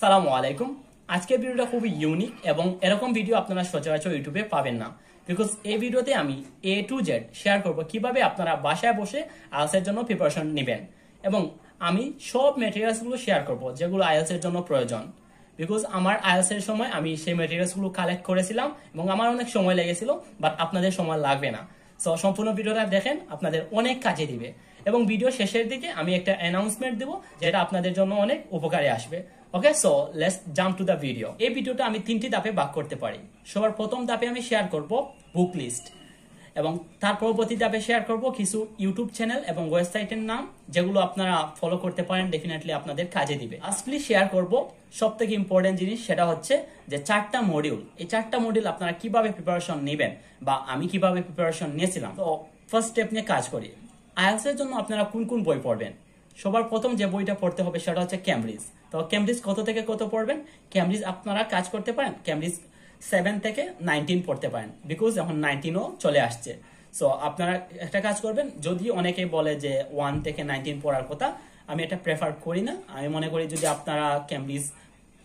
সালামু আলাইকুম। আজকের ভিডিওটা খুবই ইউনিক এবং এরকম ভিডিও আপনারা সচরাচর ইউটিউবে পাবেন না। বিকজ এই ভিডিওতে আমি A to Z শেয়ার করব কিভাবে আপনারা বাসায় বসে আইএলটিএস এর জন্য প্রিপারেশন নেবেন এবং আমি সব ম্যাটেরিয়ালসগুলো শেয়ার করব যেগুলো আইএলটিএস এর জন্য প্রয়োজন। বিকজ আমার আইএলটিএস এর সময় আমি সেই ম্যাটেরিয়ালসগুলো কালেক্ট করেছিলাম এবং আমার অনেক সময় লেগেছিল, বাট আপনাদের সময় লাগবে না। সো সম্পূর্ণ ভিডিওটা দেখেন, আপনাদের অনেক কাজে দিবে। এবং ভিডিও শেষের দিকে আমি একটা অ্যানাউন্সমেন্ট দেব যেটা আপনাদের জন্য অনেক উপকারে আসবে। Okay, so let's jump to the video. এই ভিডিওটা আমি তিনটি ধাপে ভাগ করতে পারি। সবার প্রথম ধাপে আমি শেয়ার করব বুক লিস্ট এবং তার পরবর্তী ধাপে শেয়ার করব কিছু ইউটিউব চ্যানেল এবং ওয়েবসাইটের নাম যেগুলো আপনারা ফলো করতে পারেন, ডেফিনেটলি আপনাদের কাজে দিবে। লাস্টলি শেয়ার করব সব থেকে ইম্পর্টেন্ট জিনিস, সেটা হচ্ছে যে 4টা মডিউল। এই 4টা মডিউল আপনারা কিভাবে প্রিপারেশন নেবেন বা আমি কিভাবে প্রিপারেশন নিয়েছিলাম। তো ফার্স্ট স্টেপ নিয়ে কাজ করি। আইএলটিএস এর জন্য আপনারা কোন কোন বই পড়বেন? সবার প্রথম যে বইটা পড়তে হবে সেটা হচ্ছে ক্যামব্রিজ। তো ক্যামব্রিজ কত থেকে কত পড়বেন? ক্যামব্রিজ আপনারা কাজ করতে পারেন, ক্যামব্রিজ 7 থেকে 19 পড়তে পারেন, বিকজ এখন 19ও চলে আসছে। সো আপনারা একটা কাজ করবেন, যদি অনেকে বলে যে 1 থেকে 19 পড়ার কথা, আমি এটা প্রেফার করি না। আমি মনে করি যদি আপনারা ক্যামব্রিজ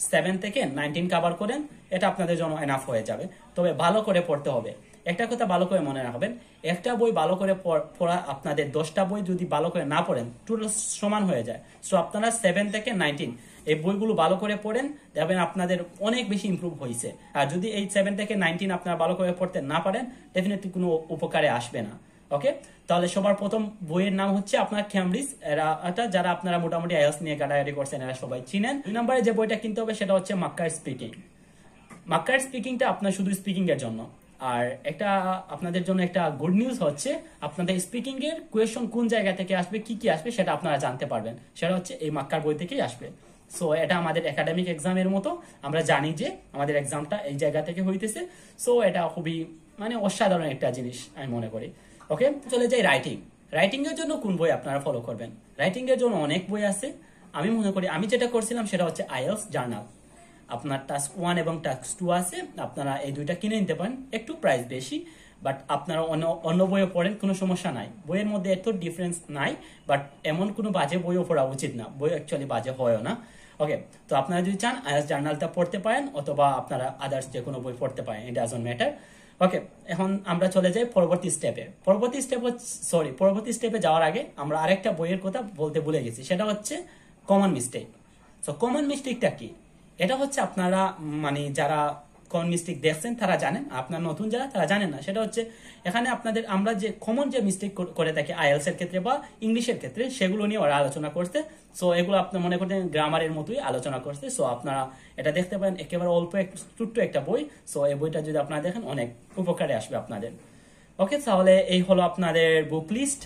7 থেকে 19 কভার করেন, এটা আপনাদের জন্য এনাফ হয়ে যাবে। তবে ভালো করে পড়তে হবে। একটা কথা ভালো করে মনে রাখবেন, একটা বই ভালো করে পড়া আপনাদের 10টা বই যদি ভালো করে না পড়েন টোটাল সমান হয়ে যায়। সো আপনারা 7 থেকে 19 এই বইগুলো ভালো করে পড়েন, দেখবেন আপনাদের অনেক বেশি ইমপ্রুভ হয়েছে। আর যদি এই 7 থেকে 19 আপনারা ভালো করে পড়তে না পারেন, ডেফিনেটলি কোনো উপকারে আসবে না। ওকে, তাহলে সবার প্রথম বইয়ের নাম হচ্ছে আপনার ক্যামব্রিজ। এটা যারা আপনারা মোটামুটি আইএলটিএস নিয়ে গাড়াগাড়ি করছেন এরা সবাই চিনেন। 2 নম্বরে যে বইটা কিনতে হবে সেটা হচ্ছে মাক্কার স্পিকিং। মাক্কার স্পিকিংটা আপনার শুধু স্পিকিং এর জন্য। আর একটা আপনাদের জন্য একটা গুড নিউজ হচ্ছে, আপনাদের স্পিকিং এর কোয়েশন কোন জায়গা থেকে আসবে, কি কি আসবে সেটা আপনারা জানতে পারবেন। সেটা হচ্ছে এই মাক্কার বই থেকেই আসবে। সো এটা আমাদের একাডেমিক এক্সামের মতো, আমরা জানি যে আমাদের এক্সামটা এই জায়গা থেকে হইতেছে। সো এটা খুবই অসাধারণ একটা জিনিস আমি মনে করি। ওকে, চলে যাই রাইটিং। রাইটিং এর জন্য কোন বই আপনারা ফলো করবেন? রাইটিং এর জন্য অনেক বই আছে। আমি মনে করি আমি যেটা করছিলাম সেটা হচ্ছে আইএলটিএস জার্নাল। আপনার টাস্ক 1 এবং টাস্ক 2 আছে, আপনারা এই দুইটা কিনে নিতে পারেন। একটু প্রাইস বেশি, বাট আপনারা অন্য বইও পড়েন, কোনো সমস্যা নাই। বইয়ের মধ্যে এত ডিফারেন্স নাই, বাট এমন কোনো বাজে বইও পড়া উচিত না। বই অ্যাকচুয়ালি বাজে হয়ও না। ওকে, তো আপনারা যদি চান আইএলটিএস জার্নালটা পড়তে পারেন, অথবা আপনারা আদার্স যে কোনো বই পড়তে পারেন, ইট ডাজন্ট ম্যাটার। ওকে, এখন আমরা চলে যাই পরবর্তী স্টেপে। পরবর্তী স্টেপে যাওয়ার আগে আমরা আরেকটা বইয়ের কথা বলতে ভুলে গেছি, সেটা হচ্ছে কমন মিস্টেক। সো কমন মিস্টেকটা কি? এটা হচ্ছে আপনারা যারা কমন মিস্টেক দেখছেন তারা জানেন, আপনার নতুন যারা তারা জানেন না। সেটা হচ্ছে এখানে আমরা যে কমন যে মিস্টেক করে থাকি আইএলটিএস এর ক্ষেত্রে বা ইংলিশের ক্ষেত্রে, সেগুলো নিয়ে ওরা আলোচনা করছে। সো এগুলো আপনি মনে করতেন গ্রামারের মতোই আলোচনা করছে। সো আপনারা এটা দেখতে পারেন, একেবারে অল্প ছোট্ট একটা বই। সো এই বইটা যদি আপনারা দেখেন অনেক উপকারে আসবে আপনাদের। ওকে, তাহলে এই হলো আপনাদের বুক লিস্ট।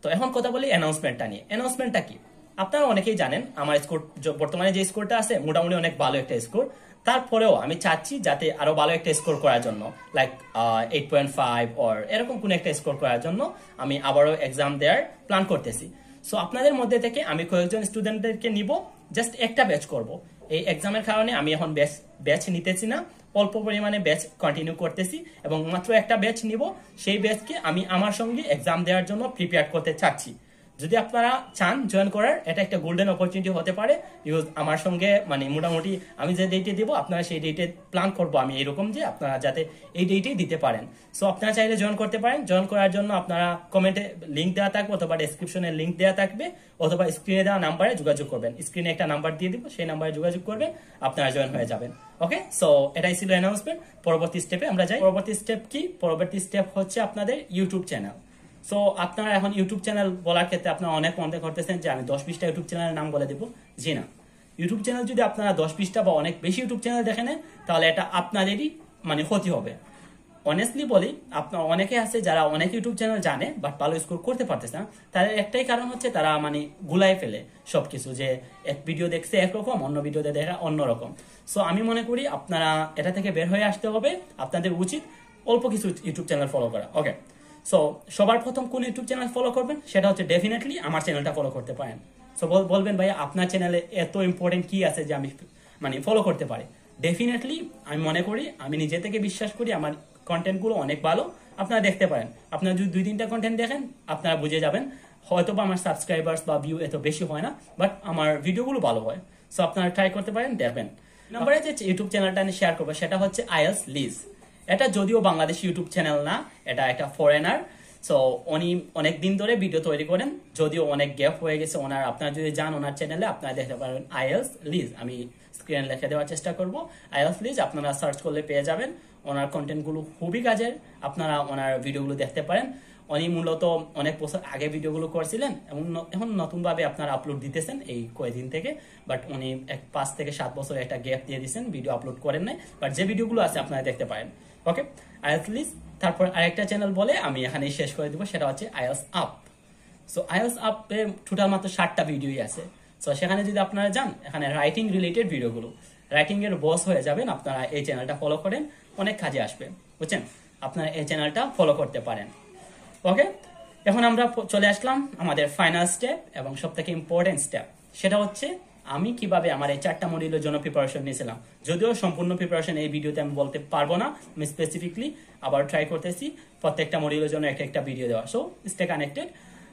তো এখন কথা বলি অ্যানাউন্সমেন্টটা নিয়ে। অ্যানাউন্সমেন্টটা কি? আপনারা অনেকেই জানেন আমার স্কোর, বর্তমানে যে স্কোরটা আছে মোটামুটি অনেক ভালো একটা স্কোর। তারপরেও আমি চাচ্ছি যাতে আরো ভালো একটা স্কোর করার জন্য, লাইক 8.5 অর এরকম কোন একটা স্কোর করার জন্য আমি আবারও এক্সাম দেওয়ার প্ল্যান করতেছি। সো আপনাদের মধ্যে থেকে আমি কয়েকজন স্টুডেন্টদেরকে নিব, জাস্ট একটা ব্যাচ করব। এই এক্সামের কারণে আমি এখন ব্যাচ নিতেছি না, অল্প পরিমাণে ব্যাচ কন্টিনিউ করতেছি এবং মাত্র একটা ব্যাচ নিব। সেই ব্যাচকে আমি আমার সঙ্গে এক্সাম দেওয়ার জন্য প্রিপেয়ার করতে চাচ্ছি। যদি আপনারা চান জয়েন করার, এটা একটা গোল্ডেন অপরচুনিটি হতে পারে। বিকজ আমার সঙ্গে মোটামুটি আমি যে ডেটে দেবো আপনারা সেই ডেটে প্ল্যান করবো আমি এরকম যে আপনারা যাতে এই ডেটেই দিতে পারেন। সো আপনারা চাইলে জয়েন করতে পারেন। জয়েন করার জন্য আপনারা কমেন্টে লিঙ্ক দেওয়া থাকবে অথবা ডেসক্রিপশনে লিঙ্ক দেওয়া থাকবে, অথবা স্ক্রিনে দেওয়া নাম্বারে যোগাযোগ করবেন। স্ক্রিনে একটা নাম্বার দিয়ে দিব, সেই নাম্বারে যোগাযোগ করবেন, আপনারা জয়েন হয়ে যাবেন। ওকে, সো এটাই ছিল অ্যানাউন্সমেন্ট। পরবর্তী স্টেপে আমরা যাই। পরবর্তী স্টেপ কি? পরবর্তী স্টেপ হচ্ছে আপনাদের ইউটিউব চ্যানেল। সো আপনারা এখন ইউটিউব চ্যানেল বলার ক্ষেত্রে আপনারা অনেক মনে করতেছেন যে আমি 10-20টা ইউটিউব চ্যানেলের নাম বলে দেবো। জি না, ইউটিউব চ্যানেল যদি আপনারা 10-20টা বা অনেক বেশি ইউটিউব চ্যানেল দেখে নেন, তাহলে এটা আপনাদেরই ক্ষতি হবে। অনেস্টলি বলি, আপনার অনেকে আছে যারা অনেক ইউটিউব চ্যানেল জানে বাট ভালো স্কোর করতে পারতেছে না। তাদের একটাই কারণ হচ্ছে তারা গুলাই ফেলে সবকিছু, যে এক ভিডিও দেখছে একরকম, অন্য ভিডিওতে দেখা অন্যরকম। সো আমি মনে করি আপনারা এটা থেকে বের হয়ে আসতে হবে। আপনাদের উচিত অল্প কিছু ইউটিউব চ্যানেল ফলো করা। ওকে, সো সবার প্রথম কোন ইউটিউব চ্যানেল ফলো করবেন? সেটা হচ্ছে ডেফিনেটলি আমার চ্যানেলটা ফলো করতে পারেন। সো বলবেন ভাই আপনার চ্যানেলে এত ইম্পর্টেন্ট কি আছে যে আমি ফলো করতে পারি? ডেফিনেটলি আমি মনে করি, আমি নিজে থেকে বিশ্বাস করি আমার কন্টেন্টগুলো অনেক ভালো। আপনারা দেখতে পারেন, আপনারা যদি 2-3টা কন্টেন্ট দেখেন আপনারা বুঝে যাবেন। হয়তো বা আমার সাবস্ক্রাইবার্স বা ভিউ এত বেশি হয় না, বাট আমার ভিডিওগুলো ভালো হয়। সো আপনারা ট্রাই করতে পারেন, দেখবেন। নম্বরে যে ইউটিউব চ্যানেলটা আমি শেয়ার করবো সেটা হচ্ছে আইএলস লিজ। এটা যদিও বাংলাদেশি ইউটিউব চ্যানেল না, এটা একটা ফরেনার। সো উনি অনেক দিন ধরে ভিডিও তৈরি করেন, যদিও অনেক গ্যাপ হয়ে গেছে ওনার। আপনারা যদি যান ওনার চ্যানেলে আপনারা দেখতে পারেন আইএলস লিজ, আমি স্ক্রিনে লিখে দেওয়ার চেষ্টা করব। আইএলস লিজ আপনারা সার্চ করলে পেয়ে যাবেন। ওনার কন্টেন্টগুলো খুবই কাজের, আপনারা ওনার ভিডিওগুলো দেখতে পারেন। উনি মূলত অনেক বছর আগে ভিডিওগুলো করছিলেন এবং এখন নতুনভাবে আপনারা আপলোড দিতেছেন এই কয়েকদিন থেকে। বাট উনি 5 থেকে 7 বছর একটা গ্যাপ দিয়ে দিয়েছেন, ভিডিও আপলোড করেন নাই। বাট যে ভিডিওগুলো আছে আপনারা দেখতে পারেন। ওকে, আইএলস লিজ। তারপর আরেকটা চ্যানেল বলে আমি এখানে শেষ করে দিব, সেটা হচ্ছে আইএলস আপ। সো আইএলস আপে টোটাল মাত্র 7টা ভিডিওই আছে। সো সেখানে যদি আপনারা যান, এখানে রাইটিং রিলেটেড ভিডিওগুলো, রাইটিং এর বস হয়ে যাবেন আপনারা। এই চ্যানেলটা ফলো করেন, অনেক কাজে আসবে, বুঝছেন? আপনারা এই চ্যানেলটা ফলো করতে পারেন। ওকে, এখন আমরা চলে আসলাম আমাদের ফাইনাল স্টেপ এবং সবথেকে ইম্পর্টেন্ট স্টেপ, সেটা হচ্ছে আমি কিভাবে আমার এই 4টা মডিউলের জন্য প্রিপারেশন নিয়েছিলাম। যদিও সম্পূর্ণ প্রিপারেশন এই ভিডিওতে আমি বলতে পারবো না, আমি স্পেসিফিকলি আবার ট্রাই করতেছি প্রত্যেকটা মডিউলের জন্য একটা ভিডিও দেওয়া। So stay connected.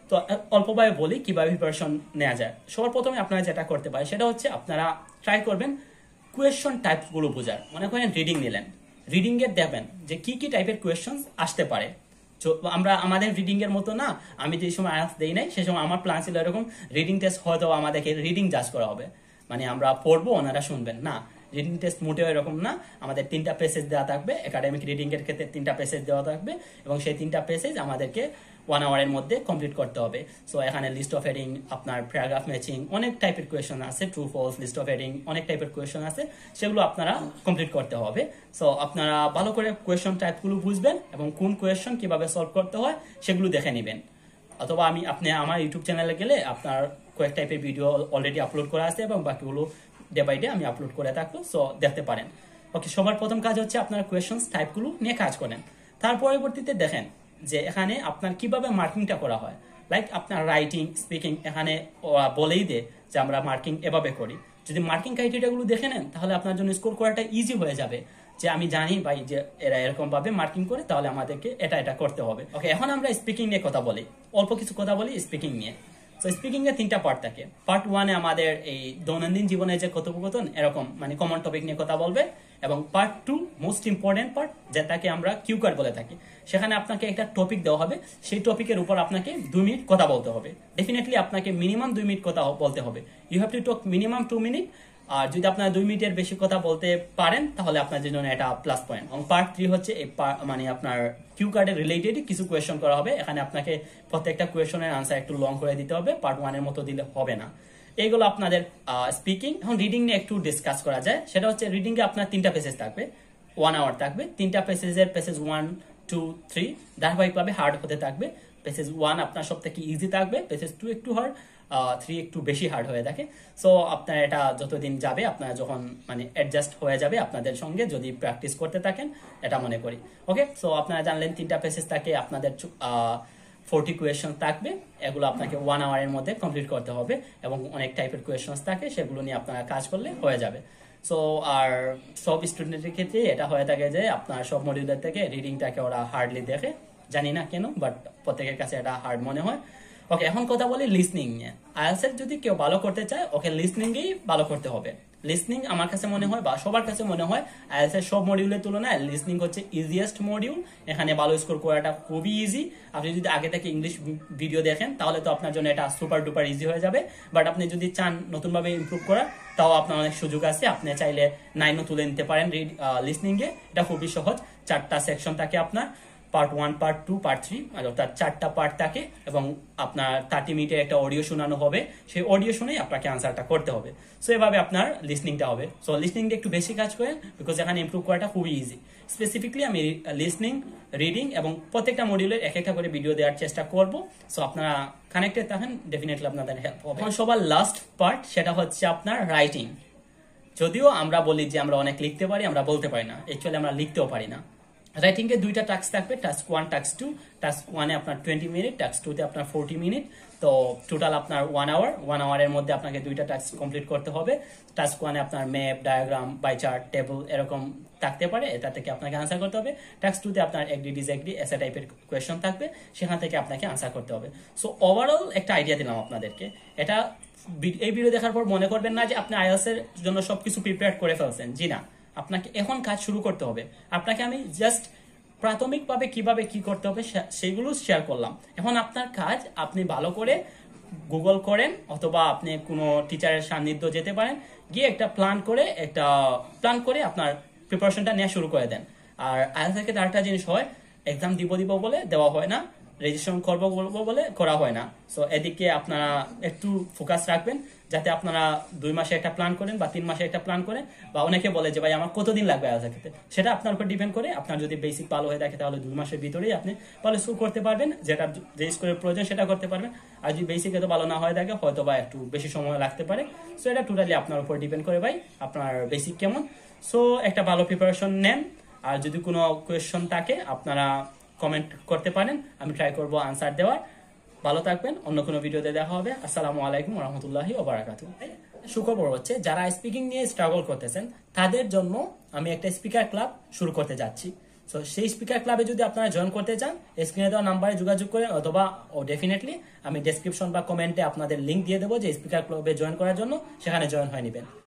তো অল্পভাবে বলি কিভাবে প্রিপারেশন নেওয়া যায়। সবার প্রথমে আপনারা যেটা করতে পারেন সেটা হচ্ছে আপনারা ট্রাই করবেন কোয়েশ্চন টাইপগুলো বোঝার। মনে করেন রিডিং নিলেন, রিডিং এর দেখবেন যে কি কি টাইপের কোয়েশ্চন আসতে পারে। আমরা আমাদের রিডিং এর মতো না, আমি যে সময় আয়াস দেই নাই সে সময় আমার প্ল্যান ছিল এরকম, রিডিং টেস্ট হয়তো আমাদেরকে রিডিং জাজ করা হবে, মানে আমরা পড়বো ওনারা শুনবেন না। রিডিং টেস্ট মোটেও এরকম না, আমাদের 3টা প্যাসেজ দেওয়া থাকবে। একাডেমিক রিডিং এর ক্ষেত্রে 3টা প্যাসেজ দেওয়া থাকবে এবং সেই 3টা প্যাসেজ আমাদেরকে 1 আওয়ারের মধ্যে কমপ্লিট করতে হবে। সো এখানে লিস্ট অফ হেডিং, আপনার প্যারাগ্রাফ ম্যাচিং, অনেক টাইপের কোয়েশ্চন আছে, true false, list of heading, অনেক টাইপের কোয়েশ্চন আছে, সেগুলো আপনারা কমপ্লিট করতে হবে। সো আপনারা ভালো করে কোয়েশ্চন টাইপগুলো বুঝবেন এবং কোন কোয়েশ্চন কিভাবে সলভ করতে হয় সেগুলো দেখে নেবেন। অথবা আপনি আমার ইউটিউব চ্যানেলে গেলে আপনার কয়েক টাইপের ভিডিও অলরেডি আপলোড করা আছে এবং বাকিগুলো ডে বাই ডে আমি আপলোড করে থাকবো, সো দেখতে পারেন। ওকে, সবার প্রথম কাজ হচ্ছে আপনার কোয়েশ্চন টাইপগুলো নিয়ে কাজ করেন। তার পরবর্তীতে দেখেন যে এখানে আপনার কিভাবে মার্কিংটা করা হয়। লাইক আপনার রাইটিং, স্পিকিং, এখানে বলেই দে যে আমরা মার্কিং এভাবে করি। যদি মার্কিং ক্রাইটেরিয়াগুলো দেখে নেন তাহলে আপনার জন্য স্কোর করাটা ইজি হয়ে যাবে, যে আমি জানি ভাই যে এরা এরকম ভাবে মার্কিং করে, তাহলে আমাদেরকে এটা করতে হবে। ওকে, এখন আমরা স্পিকিং নিয়ে কথা বলি, অল্প কিছু কথা বলি স্পিকিং নিয়ে। তো স্পিকিং এর 3টা পার্ট থাকে। পার্ট 1-এ আমাদের এই দৈনন্দিন জীবনে যে কথোপকথন এরকম মানে কমন টপিক নিয়ে কথা বলবে, এবং পার্ট 2 মোস্ট ইম্পর্টেন্ট পার্ট, যেটাকে আমরা কিউ কার্ড বলে থাকি। সেখানে আপনাকে একটা টপিক দেওয়া হবে, সেই টপিকের উপর আপনাকে 2 মিনিট কথা বলতে হবে। ডেফিনেটলি আপনাকে মিনিমাম 2 মিনিট কথা বলতে হবে। You have to talk minimum 2 minute. আর যদি আপনারা 2 মিনিটের বেশি কথা বলতে পারেন তাহলে আপনার জন্য এটা প্লাস পয়েন্ট। এবং পার্ট 3 হচ্ছে মানে আপনার কিউ কার্ডের রিলেটেড কিছু কোয়েশ্চন করা হবে। এখানে আপনাকে প্রত্যেকটা কোয়েশ্চনের আনসার একটু লং করে দিতে হবে, পার্ট 1-এর মতো দিলে হবে না। এইগুলো আপনাদের স্পিকিং। এখন রিডিং নিয়ে একটু ডিসকাস করা যায়। সেটা হচ্ছে রিডিং এ আপনার 3টা পেসেজ থাকবে, 1 আওয়ার থাকবে। 3টা পেসেজের পেসেজ 1, 2, 3 ধারাবাহিকভাবে হার্ড হতে থাকবে। পেসেজ 1 আপনার সব থেকে ইজি থাকবে, পেসেজ 2 একটু হার্ড, 3 একটু বেশি হার্ড হয়ে থাকে। সো আপনার এটা যতদিন যাবে আপনার যখন মানে অ্যাডজাস্ট হয়ে যাবে আপনাদের সঙ্গে, যদি প্র্যাকটিস করতে থাকেন, এটা মনে করি। ওকে, সো আপনারা জানলেন 3টা পেসেজ থাকে, আপনাদের 40 কোয়েশ্চন থাকবে। এগুলো আপনাকে 1 আওয়ারের মধ্যে কমপ্লিট করতে হবে এবং অনেক টাইপের কোয়েশ্চন থাকে, সেগুলো নিয়ে আপনারা কাজ করলে হয়ে যাবে। সো আর সব স্টুডেন্টের ক্ষেত্রে এটা হয়ে থাকে যে আপনার সব মডিউলের থেকে রিডিংটাকে ওরা হার্ডলি দেখে, জানি না কেন, বাট প্রত্যেকের কাছে এটা হার্ড মনে হয়। ওকে, এখন কথা বলি লিসনিং নিয়ে। আইএলটিএস এর যদি কেউ ভালো করতে চায়, ওকে লিসনিংই ভালো করতে হবে। লিসনিং আমার কাছে মনে হয় বা সবার কাছে মনে হয় আইএলটিএস এর সব মডিউলের তুলনায় লিসনিং হচ্ছে ইজিয়েস্ট মডিউল। এখানে ভালো স্কোর করাটা খুবই ইজি। আপনি যদি আগে থেকে ইংলিশ ভিডিও দেখেন তাহলে তো আপনার জন্য এটা সুপার ডুপার ইজি হয়ে যাবে। বাট আপনি যদি চান নতুনভাবে ইমপ্রুভ করার, তাও আপনার অনেক সুযোগ আছে। আপনি চাইলে 9ও তুলে নিতে পারেন লিসনিং এ। এটা খুবই সহজ। 4টা সেকশন থাকে আপনার, পার্ট 1, পার্ট 2, পার্ট 3, অর্থাৎ 4টা পার্ট থাকে এবং আপনার 30 মিনিটের একটা অডিও শোনানো হবে। সেই অডিও শুনেই আপনাকে আনসারটা করতে হবে। সো এভাবে আপনার লিসনিংটা হবে। সো লিসনিংটা একটু বেশি কাজ করেন, বিকজ এখানে ইমপ্রুভ করাটা খুবই ইজি। স্পেসিফিকলি আমি লিসনিং, রিডিং এবং প্রত্যেকটা মডিউলের একটা করে ভিডিও দেওয়ার চেষ্টা করব। সো আপনারা কানেক্টেড থাকেন, ডেফিনেটলি আপনাদের হেল্প হবে। সবার লাস্ট পার্ট, সেটা হচ্ছে আপনার রাইটিং। যদিও আমরা বলি যে আমরা অনেক লিখতে পারি, আমরা বলতে পারি না। অ্যাকচুয়ালি আমরা লিখতেও পারি না। রাইটিং এ দুইটা টাস্ক থাকবে, টাস্ক 1 টাস্ক 2। টাস্ক 1 এ আপনার 20 মিনিট, টাস্ক 2 তে আপনার 40 মিনিট। তো টোটাল আপনার 1 আওয়ারের মধ্যে আপনাকে দুইটা টাস্ক কমপ্লিট করতে হবে। টাস্ক 1 এ আপনার map, diagram, bar chart, table এরকম থাকতে পারে, এটা থেকে আপনাকে আনসার করতে হবে। টাস্ক 2 তে আপনার এগ্রি ডিসএগ্রি এসে টাইপের কোয়েশ্চন থাকবে, সেখান থেকে আপনাকে আনসার করতে হবে। সো ওভারঅল একটা আইডিয়া দিলাম আপনাদেরকে। এটা এই ভিডিও দেখার পর মনে করবেন না যে আপনি আইএলটিএস এর জন্য সবকিছু প্রিপেয়ার করে ফেলছেন, জি না, আপনাকে এখন কাজ শুরু করতে হবে। আপনাকে আমি জাস্ট প্রাথমিকভাবে কিভাবে কি করতে হবে সেগুলো শেয়ার করলাম। এখন আপনার কাজ, আপনি ভালো করে গুগল করেন অথবা আপনি কোনো টিচারের সান্নিধ্য যেতে পারেন, গিয়ে একটা প্ল্যান করে আপনার প্রিপারেশনটা নেওয়া শুরু করে দেন। আর আইএলটিএস থেকে আরেকটা জিনিস হয়, এক্সাম দিব বলে দেওয়া হয় না, রেজিস্ট্রেশন করবো বলে করা হয় না। সো এদিকে আপনারা একটু ফোকাস রাখবেন, যাতে আপনারা 2 মাসে একটা প্ল্যান করেন বা 3 মাসে একটা প্ল্যান করেন। বা অনেকে বলে যে ভাই আমার কতদিন লাগবে আইএলটিএস ক্ষেত্রে, সেটা আপনার উপর ডিপেন্ড করে। আপনার যদি বেসিক ভালো হয়ে থাকে তাহলে 2 মাসের ভিতরেই আপনি ভালো স্কোর করতে পারবেন, যেটা যে স্কোরের প্রয়োজন সেটা করতে পারবেন। আর যদি বেসিক এত ভালো না হয়ে থাকে, হয়তো বা একটু বেশি সময় লাগতে পারে। সো এটা টোটালি আপনার উপর ডিপেন্ড করে ভাই, আপনার বেসিক কেমন। সো একটা ভালো প্রিপারেশন নেন। আর যদি কোনো কোয়েশ্চন থাকে আপনারা কমেন্ট করতে পারেন, আমি ট্রাই করবো আনসার দেওয়ার। ভালো থাকবেন, অন্য কোনো ভিডিওতে দেখা হবে। আসসালামু আলাইকুম ওয়া রাহমাতুল্লাহি ওয়া বারাকাতুহু। সুখবর হচ্ছে, যারা স্পিকিং নিয়ে স্ট্রাগল করতেছেন তাদের জন্য আমি একটা স্পিকার ক্লাব শুরু করতে যাচ্ছি। সো সেই স্পিকার ক্লাবে যদি আপনারা জয়েন করতে চান, স্ক্রিনে দেওয়া নাম্বারে যোগাযোগ করেন, অথবা ডেফিনেটলি আমি ডেসক্রিপশন বা কমেন্টে আপনাদের লিঙ্ক দিয়ে দেবো যে স্পিকার ক্লাবে জয়েন করার জন্য, সেখানে জয়েন হয়ে নেবেন।